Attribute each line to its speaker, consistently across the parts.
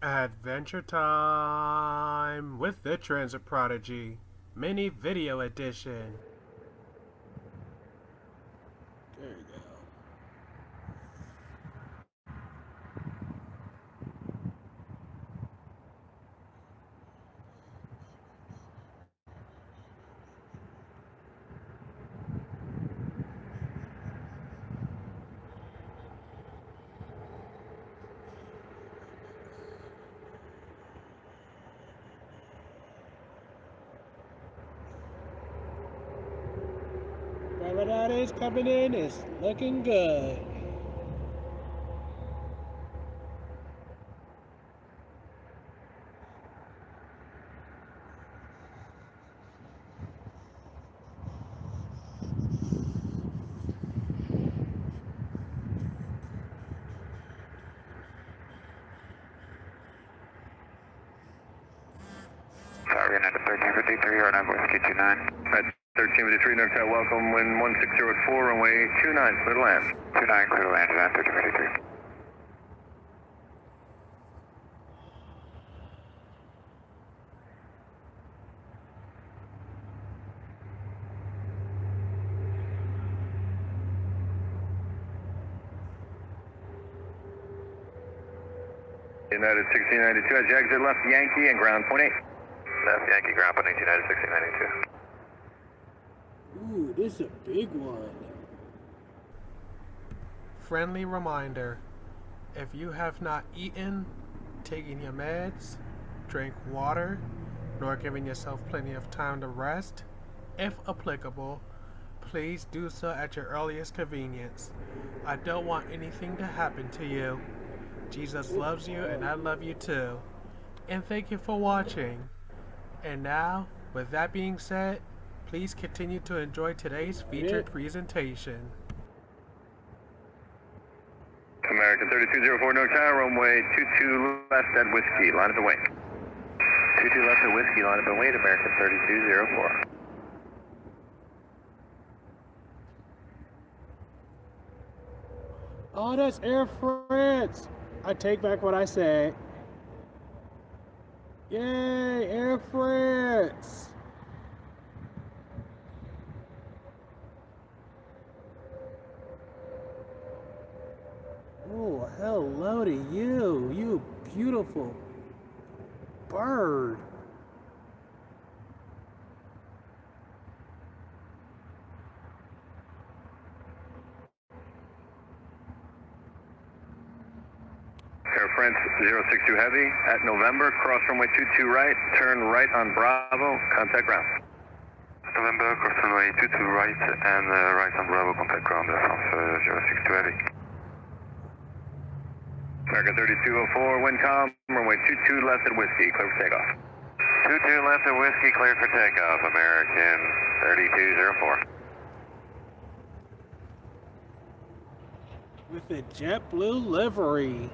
Speaker 1: Adventure time with the Transit Prodigy mini video edition. There you go. Ramadan is coming in, it's looking good.
Speaker 2: Sorry, United 1353, or 9 Whiskey 29.
Speaker 3: At 1353, NorCal, welcome, wind 160 at 4, runway 29, clear to land.
Speaker 2: 29, clear to land, United 1353.
Speaker 3: United 1692, at exit left Yankee and ground point 8.
Speaker 2: Left Yankee ground point 8, United 1692.
Speaker 1: Ooh, this is a big one. Friendly reminder, if you have not eaten, taken your meds, drank water, nor given yourself plenty of time to rest, if applicable, please do so at your earliest convenience. I don't want anything to happen to you. Jesus loves you and I love you too. And thank you for watching. And now, with that being said, please continue to enjoy today's featured presentation.
Speaker 3: American 3204, NorCal, runway 22 left at Whiskey, line up and wait.
Speaker 2: 22 left at Whiskey, line up and wait, American 3204.
Speaker 1: Oh, that's Air France. I take back what I said. Yay, Air France. Oh, hello to you, you beautiful bird.
Speaker 3: Air France 062 Heavy, at November, cross runway 22 right, turn right on Bravo, contact ground.
Speaker 2: November, cross runway 22 right, and right on Bravo, contact ground, France 062 Heavy.
Speaker 3: American 3204, wind calm, runway 22 left at Whiskey, clear for takeoff.
Speaker 2: 22 left at Whiskey, cleared for takeoff, American 3204.
Speaker 1: With a JetBlue livery.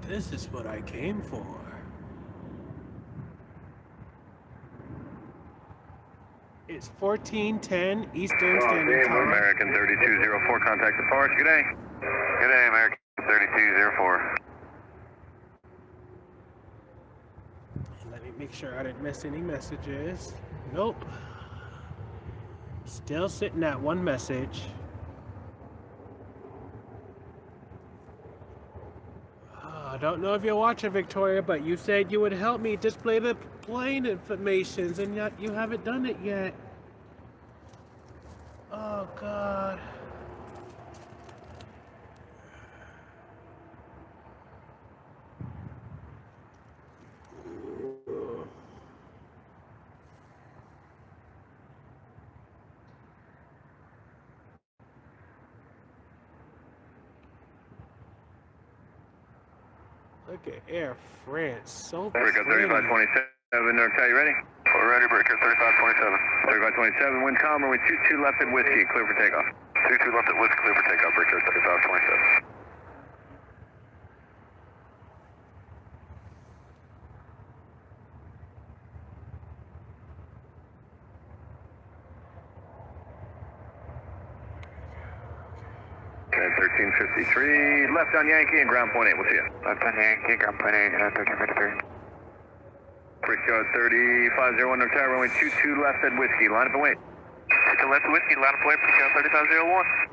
Speaker 1: This is what I came for. It's 14:10 Eastern Standard Time.
Speaker 3: American 3204, contact depart. Good day.
Speaker 2: Good day, American 3204.
Speaker 1: Let me make sure I didn't miss any messages. Nope. Still sitting at one message. I don't know if you're watching, Victoria, but you said you would help me display the plane informations, and yet you haven't done it yet. Oh, God. Look at Air France. So
Speaker 3: Breakout
Speaker 1: pretty.
Speaker 3: 3527, NorCal, you ready?
Speaker 2: We're ready, breaker 3527.
Speaker 3: 3527, wind calm, runway 22 left at Whiskey, clear for takeoff.
Speaker 2: 22 left at Whiskey, clear for takeoff, breaker 3527.
Speaker 3: Okay, 1353, left on Yankee and ground point 8, we'll see you.
Speaker 2: Left on Yankee, ground point 8, 1353.
Speaker 3: Brickyard 3501, NorCal, runway 22 left at Whiskey, line up and wait.
Speaker 2: 22 left at Whiskey, line up wait, Brickyard 3501.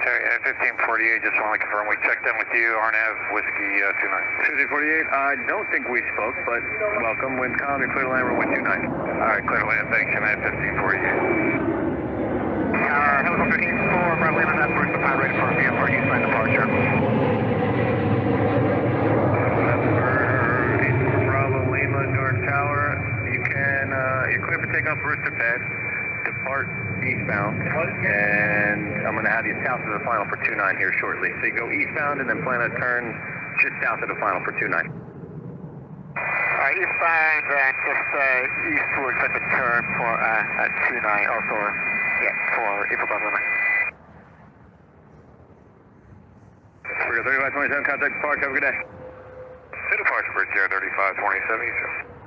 Speaker 2: Terry, 1548, just want to confirm we checked in with you, RNAV, Whiskey 29.
Speaker 3: 1548, I don't think we spoke, but welcome, wind calm, you're clear to land, runway 29.
Speaker 2: Alright, clear to land, thanks, I'm at 1548.
Speaker 4: Helicopter East 4, Bravo Lima, that's first pilot ready for VFR use line departure.
Speaker 3: East Bravo Lima, North Tower, you're clear for takeoff, Rooster Pad. Depart eastbound, and I'm going to have you south of the final for 29 here shortly. So you go eastbound and then plan a turn just south of the final for 29.
Speaker 4: Eastbound and just eastward, set the turn for at 29, also, for April Bravo Lima.
Speaker 3: We're 3527, contact departure, have a good day.
Speaker 2: City departure, Brickyard 3527, Eastern.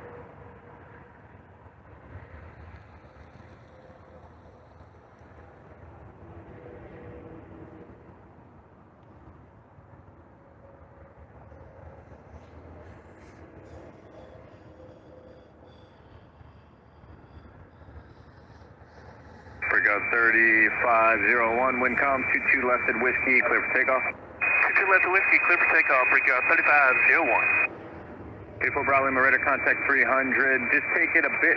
Speaker 3: Brickyard 3501, wind calm, 22 left at Whiskey, clear for takeoff.
Speaker 2: 22 left at Whiskey, clear for takeoff, Brickyard 3501.
Speaker 3: Beautiful Bravo Lima, radar contact 300, just take it a bit,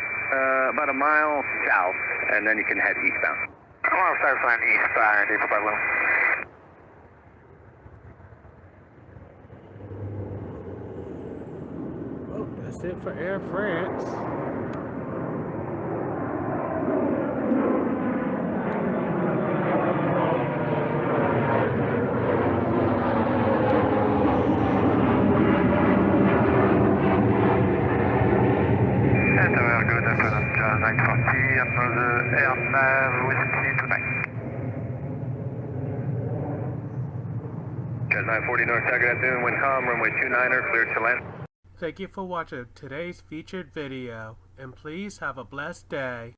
Speaker 3: about a mile south, and then you can head eastbound.
Speaker 4: I'm on start flying eastbound, April Bravo Lima.
Speaker 1: Oh, that's it for Air France.
Speaker 3: Jazz 940 North, good afternoon, wind calm, runway 29er, clear to land.
Speaker 1: Thank you for watching today's featured video, and please have a blessed day.